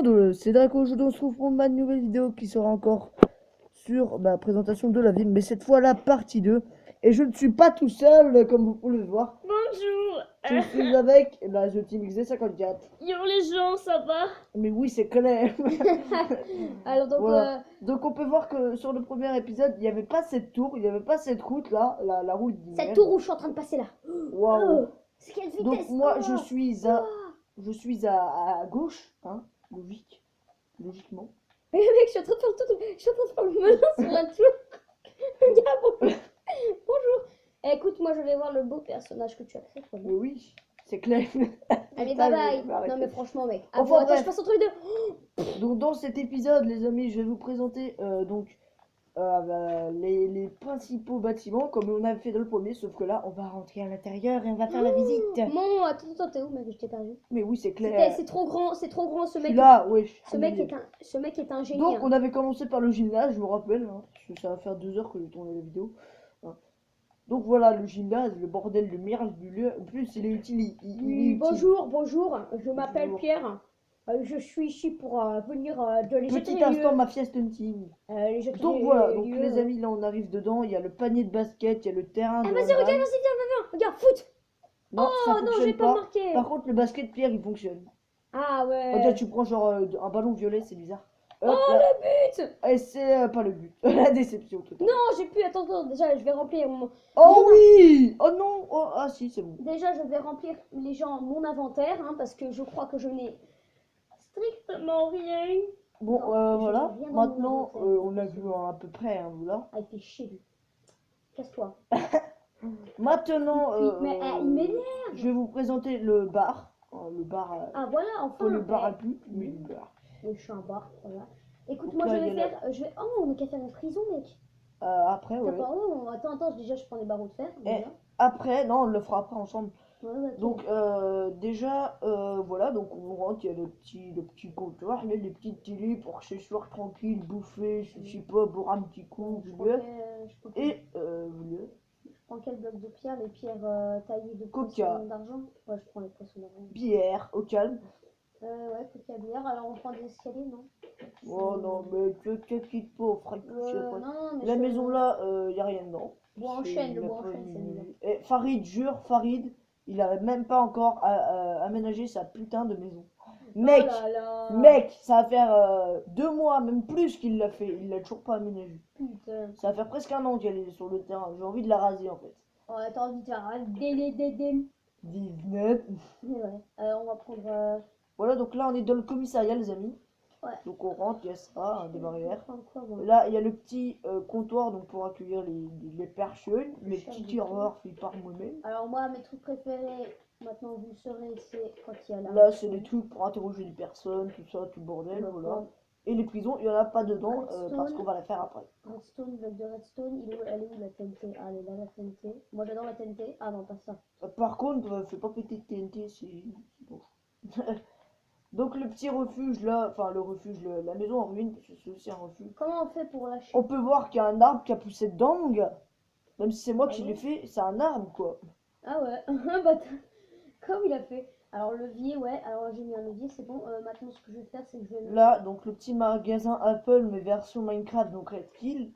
monde, c'est Draco. Aujourd'hui, on se retrouve pour ma nouvelle vidéo qui sera encore sur ma présentation de la ville, mais cette fois la partie 2. Et je ne suis pas tout seul, comme vous pouvez le voir. Bonjour. Je suis avec The Team XD54. Yo les gens, ça va? Mais oui, c'est clair. Alors donc, Voilà. Donc on peut voir que sur le premier épisode, il n'y avait pas cette tour, il n'y avait pas cette route là, la route cette d'hiver. tour où je suis en train de passer là. Waouh. C'est quelle vitesse? Donc moi, Oh, je suis à gauche, hein, logiquement. Mais mec, je suis en train de faire le je suis en train de faire le malin sur la tour. Gars, bonjour. Eh, écoute, moi je vais voir le beau personnage que tu as créé. Mais oui, c'est clair. Allez, Putain, bye je vais bye. arrêter. Non mais franchement mec. Enfin, Attends, bref. je passe entre les deux. Donc dans cet épisode, les amis, je vais vous présenter les principaux bâtiments comme on a fait dans le premier, sauf que là, on va rentrer à l'intérieur et on va faire la visite. Mon, attends, t'es où mec? Je t'ai perdu. Mais oui, c'est clair. C'est trop grand ce Je suis mec. là, wesh. Ce mec est un génie. Donc hein. on avait commencé par le gymnase, je me rappelle, hein, parce que ça va faire 2 heures que j'ai tourné la vidéo. Hein. Donc voilà, le gymnase, le bordel de merde du lieu. En plus, il est utile. Il est Oui, utile. bonjour, je m'appelle Bonjour. Pierre. Je suis ici pour venir de les jeter Petit les instant, lieux. mafia stunting. Donc Les voilà, donc lieux. les amis, là on arrive dedans, il y a le panier de basket, il y a le terrain de Ah vas-y, handball. regarde, vas-y, viens, regarde, foot. Non, ça Oh non, fonctionne j'ai pas marqué. Par contre, le basket Pierre, il fonctionne. Ah Regarde, ouais. tu prends genre un ballon violet, c'est bizarre. Oh Hop là. le but. Et c'est pas le but. La déception totale. Non, j'ai plus, attends, déjà je vais remplir Oh oui. Oh non. Oh, ah si, c'est bon. Déjà je vais remplir les gens mon inventaire, hein, parce que je crois que je n'ai strictement rien. Bon, Non, je voilà. n'ai rien dans Maintenant, mon inventaire. on a vu à peu près, hein, voilà. Ah, il fait chier lui. Casse-toi. Maintenant, Mais il m'énerve. je vais vous présenter le bar. Le bar, Ah voilà, enfin. pas le bar à eh, pute, mais le bar. Le chien bar, voilà. Écoute, Donc moi là, je il y vais a faire. Je vais... Oh, on est qu'à faire une prison, mec. Après, T'as ouais. pas. Oh, attends, déjà je prends les barreaux de fer. Et Déjà. après, non, on le fera après ensemble. Ouais, ok. Donc déjà, voilà, donc on rentre, il y a le petit comptoir, là, les petites télés pour ce soir tranquille, bouffer, je sais pas, boire un petit coup, Je du prends lieu. quel- Et lieu. je prends quel bloc de pierre? Les pierres taillées de Coca. poissons d'argent? Ouais, je prends les poissons d'argent. Bière, au calme. Ouais, coca bière. Alors on prend des escaliers, non? Oh non, mais te quitte pas, frère. Non, mais La maison là, il n'y a rien dedans. Bon, enchaîne, le bois enchaîne, c'est mieux. Et Farid, jure, Farid, il a même pas encore aménagé sa putain de maison. Mec, Oh là là. mec, ça va faire 2 mois, même plus qu'il l'a fait. Il l'a toujours pas aménagé. Putain. Ça va faire presque 1 an qu'elle est sur le terrain. J'ai envie de la raser en fait. Oh, attends, vite, arrête. Délai. 19. Ouais. Alors on va prendre. Voilà, donc là on est dans le commissariat, les amis. Ouais. Donc on rentre, il y a ça, des barrières. Prendre quoi, moi? Là, il y a le petit comptoir donc pour accueillir les personnes, les Cher petits du tireurs faits par moi-même. Alors moi, mes trucs préférés, maintenant vous le saurez, c'est quand il y a la... Là, c'est des trucs pour interroger les personnes, tout ça, tout le bordel, D'accord. voilà. Et les prisons, il n'y en a pas dedans Redstone. parce qu'on va la faire après. Redstone, bloc de redstone, elle est où la TNT? Ah, elle est là, la TNT. Moi j'adore la TNT. Ah non, pas ça. Par contre, fais pas péter de TNT, c'est bon. Donc le petit refuge là, enfin le refuge, la maison en ruine, parce que c'est aussi un refuge. Comment on fait pour lâcher? On peut voir qu'il y a un arbre qui a poussé dedans, mon gars. Même si c'est moi qui Ah l'ai bon? fait, c'est un arbre quoi. Ah ouais, bah, comme il a fait. Alors levier, ouais, alors j'ai mis un levier, c'est bon. Maintenant ce que je vais faire, c'est que je vais... Là, donc le petit magasin Apple, mais version Minecraft, donc Red Kill.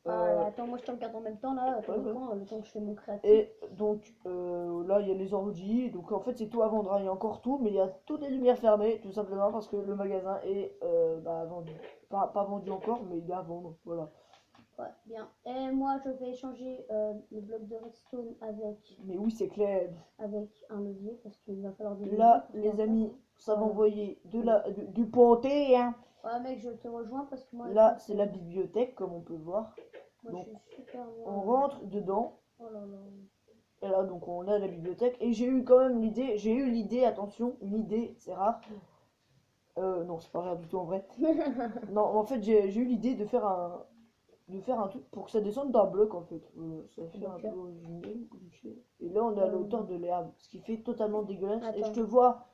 Ah là, attends, moi je te regarde en même temps là, attends, ouais. le temps que je fais mon créatif. Et donc là, il y a les ordi. Donc en fait, c'est tout à vendre. Hein. Il y a encore tout, mais il y a toutes les lumières fermées, tout simplement parce que le magasin est vendu. Pas vendu encore, mais il est à vendre. Voilà. Ouais, bien. Et moi je vais échanger le bloc de redstone avec Mais oui, c'est clair. un levier parce qu'il va falloir des Là, leviers pour les amis, ça va Voilà. envoyer du pâté. Hein. Ouais, mec, je te rejoins parce que moi. Là, c'est la bibliothèque, comme on peut voir. Moi, Donc, je suis super bien. on rentre dedans. Oh là là. Et là, donc, on a la bibliothèque. Et j'ai eu quand même l'idée, attention, une idée, c'est rare. Non, c'est pas rare du tout en vrai. Non, en fait, j'ai eu l'idée de faire un truc pour que ça descende d'un bloc en fait. Ça fait un peu original. Et là, on est à la hauteur de l'herbe, ce qui fait totalement dégueulasse. Attends. Et je te vois.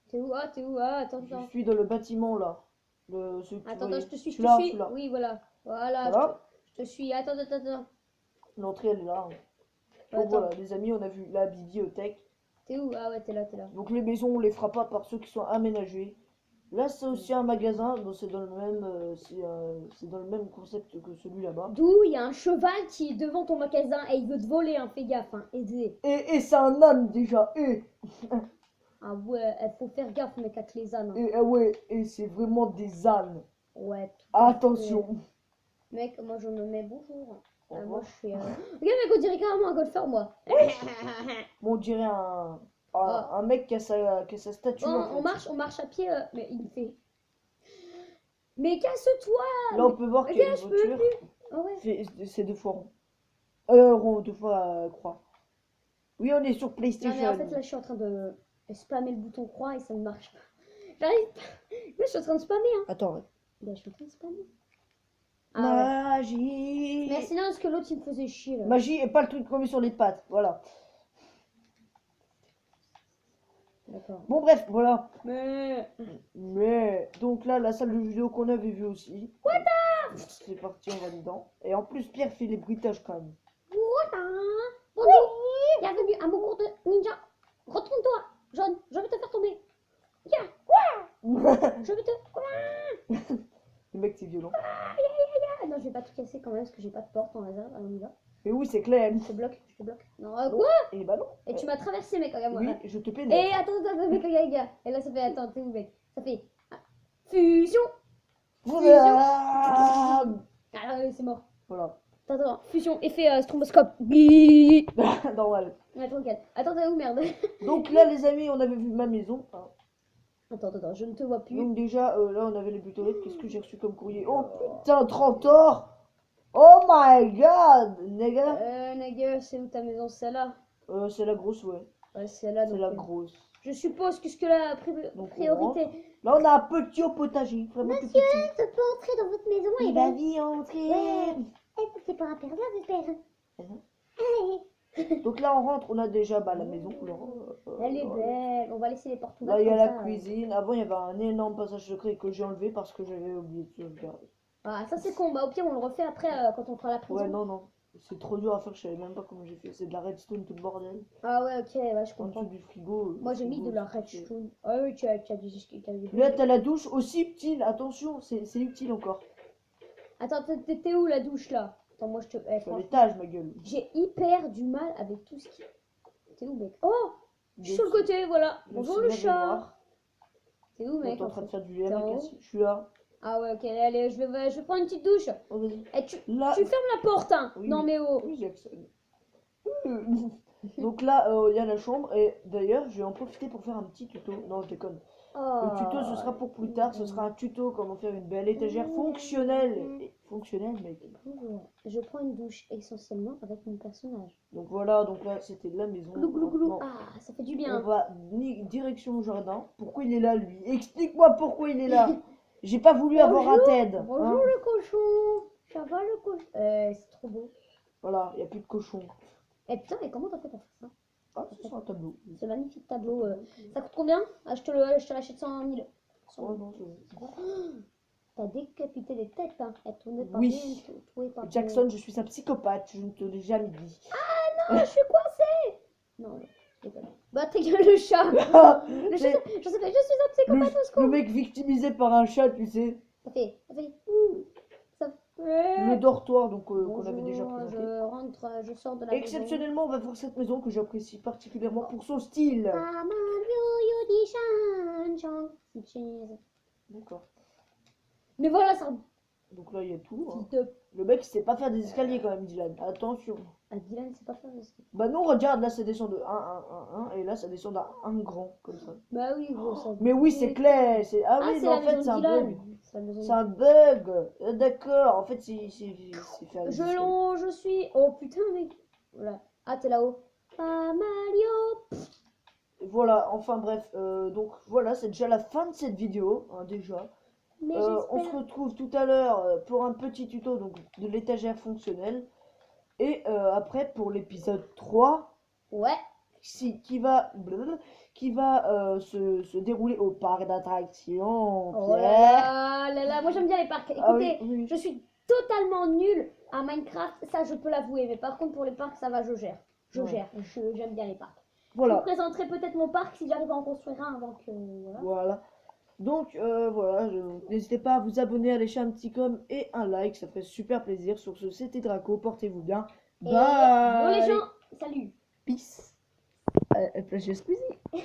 T'es où? Ah, t'es où? Ah, attends. Je suis dans le bâtiment là. Attends, je te suis, je te là, suis. là. Oui, voilà. Voilà, Voilà. je te suis. Attends. L'entrée elle est là. Ouais, Donc attends. voilà, les amis, on a vu la bibliothèque. T'es où? Ah ouais, t'es là. Donc les maisons, on les fera pas par ceux qui sont aménagés. Là, c'est aussi un magasin, donc c'est dans le même, c'est dans le même concept que celui là-bas. D'où il y a un cheval qui est devant ton magasin et il veut te voler, hein, fais gaffe, hein, aidez. Et c'est un âne déjà, Ah ouais, il faut faire gaffe, mec, avec les ânes. Hein. ouais, et c'est vraiment des ânes. Ouais, tout à Attention. fait. Mec, moi je me mets bonjour. Au Moi revoir. je suis. Regarde, mec, on dirait carrément un golfeur, moi. Bon, on dirait un mec qui a sa statue. Bon, en fait. on marche à pied, mais il me fait. Mais casse-toi! Là, on peut voir qu'il y a une Regarde, je peux voiture. plus. Ah ouais. C'est 2 fois rond. Rond, 2 fois croix. Oui, on est sur Non, PlayStation. mais en fait, là, je suis en train de spammer le bouton croix et ça ne marche pas. J'arrive pas. Là, je suis en train de spammer, hein. Attends, ouais. Là, je suis en train de spammer. Ah ouais. Magie. Mais sinon, parce que l'autre, il me faisait chier, là. Magie et pas le truc qu'on met sur les pattes. Voilà. D'accord. Bon, bref, voilà. Mais. Donc là, la salle de jeux vidéo qu'on avait vue aussi. C'est parti, on va dedans. Et en plus, Pierre fait les bruitages quand même. Bonjour. Bienvenue à mon cours de ninja. Retourne-toi, jaune. Je vais te faire tomber. Je vais te. Le mec, c'est violent. Ah non, je vais pas tout casser quand même parce que j'ai pas de porte en réserve. Alors on y va. Mais oui, c'est clair. Je te bloque, je te bloque. Non, quoi? Et bah non. Et tu m'as traversé, mec, regarde-moi. Oui, je te pénètre. Et attends, mec, regarde. Et là, ça fait, attends, t'es où, mec? Ça fait fusion. Voilà. Ah, c'est mort. Voilà. Attends, fusion, effet stromboscope. Gui. Normal. Attends, tranquille. Attends, t'es où, merde? Donc là, les amis, on avait vu ma maison. Hein. Attends, je ne te vois plus. Donc déjà, là, on avait les buts aux lettres. Qu'est-ce que j'ai reçu comme courrier? Oh putain, 30 or. Oh my god, nigga. Nagger, c'est où ta maison? C'est là. C'est la grosse, ouais. Ouais, c'est là. C'est Donc, la grosse. je suppose que ce que la Donc, on priorité. rentre. Là, on a un petit au potager. Vraiment tout petit. Je peux entrer dans votre maison Il va vite entrer. Ouais. C'est pas un pervers, j'espère. Donc là, on rentre. On a déjà la maison. Elle est belle. On va laisser les portes ouvertes. Là, il y a comme la ça, cuisine. Avant, il y avait un énorme passage secret que j'ai enlevé parce que j'avais oublié de sauvegarder. Ah, ça c'est con. Bah, au pire, on le refait après quand on fera la prison. Ouais, non. C'est trop dur à faire. Je savais même pas comment j'ai fait. C'est de la redstone, tout le bordel. Ah, ouais, ok, ouais, je En comprends. dessous du frigo. Moi, j'ai mis de la redstone. Ah, oui, tu as du. Là, t'as la douche aussi utile. Attention, c'est utile encore. Attends, t'es où la douche là? Attends, moi je te. Sur franchement, l'étage, ma gueule. j'ai hyper du mal avec tout ce qui. T'es où, mec? Oh! Je suis sur le côté, voilà. Bonjour le chat. T'es où, T'es mec? en train de faire du T'es en lait, haut? je suis là. Ah, ouais, ok, allez, je vais prendre une petite douche. Oh, vas-y. Et tu Là. fermes la porte, hein? Oui, Non, oui. mais oh! Oui, Jackson. Donc là, il y a la chambre. Et d'ailleurs, je vais en profiter pour faire un petit tuto. Non, je déconne. Le tuto, ce sera pour plus tard. Ce sera un tuto comment faire une belle étagère fonctionnelle. Fonctionnelle, mec. Bonjour. Je prends une douche essentiellement avec mon personnage. Donc voilà, donc là, c'était la maison. Glou glou glou. Maintenant, Ah, ça fait du on bien. va direction au jardin. Pourquoi il est là, lui? Explique-moi pourquoi il est là. J'ai pas voulu avoir un TED. Bonjour Hein. le cochon. Ça va le cochon? C'est trop beau. Voilà, il n'y a plus de cochon. Eh putain, mais comment t'as fait pour faire ça? Ah, c'est sur un tableau. Ce magnifique tableau. Ça coûte combien? Ah, je te l'achète 100 000. Oh non, c'est... T'as décapité des têtes, hein. Elles tournaient par Oui. bien, tout par Jackson, je suis un psychopathe, je ne te l'ai jamais dit. Ah non, je suis coincée. Non, déconne. Bah ta gueule le chat. Je suis un psychopathe au secours. Le mec victimisé par un chat, tu sais. Ça fait. Ça fait. Le dortoir, donc qu'on avait déjà Bonjour, présenté. je rentre, je sors de la maison. Exceptionnellement, on va voir cette maison que j'apprécie particulièrement pour son style. D'accord. Mais voilà, ça. Donc là, il y a tout. Hein. Fils de. Le mec, il sait pas faire des escaliers quand même, Dylan. Attention. Ah, Dylan, c'est pas faire ça. Bah non, regarde, là, ça descend de 1, 1, 1, 1, et là, ça descend d'un 1 grand, comme ça. Bah oui, gros, ça. Mais oui, c'est clair. Ah oui, c'est mais la en fait, maison c'est de un Dylan. bug. C'est la maison de C'est un bug. D'accord. En fait, c'est faire je suis. Oh putain, mec. Voilà. Ah, t'es là-haut. Pas Mario. Voilà, enfin bref. Donc voilà, c'est déjà la fin de cette vidéo, hein, déjà. Mais On se retrouve tout à l'heure pour un petit tuto donc, de l'étagère fonctionnelle. Et après, pour l'épisode 3, ouais. qui va se dérouler au parc d'attractions. Oh là là, moi j'aime bien les parcs. Écoutez, Ah oui. je suis totalement nulle à Minecraft, ça je peux l'avouer. Mais par contre, pour les parcs, ça va, je gère. J'aime bien les parcs. Je Voilà. vous présenterai peut-être mon parc si j'arrive à en construire un avant que. Voilà. Voilà. Donc voilà, n'hésitez pas à vous abonner, à lâcher un petit com et un like, ça ferait super plaisir. Sur ce, c'était Draco, portez-vous bien. Et Bye. bon les gens, salut. Peace. Plagiat Squeezie.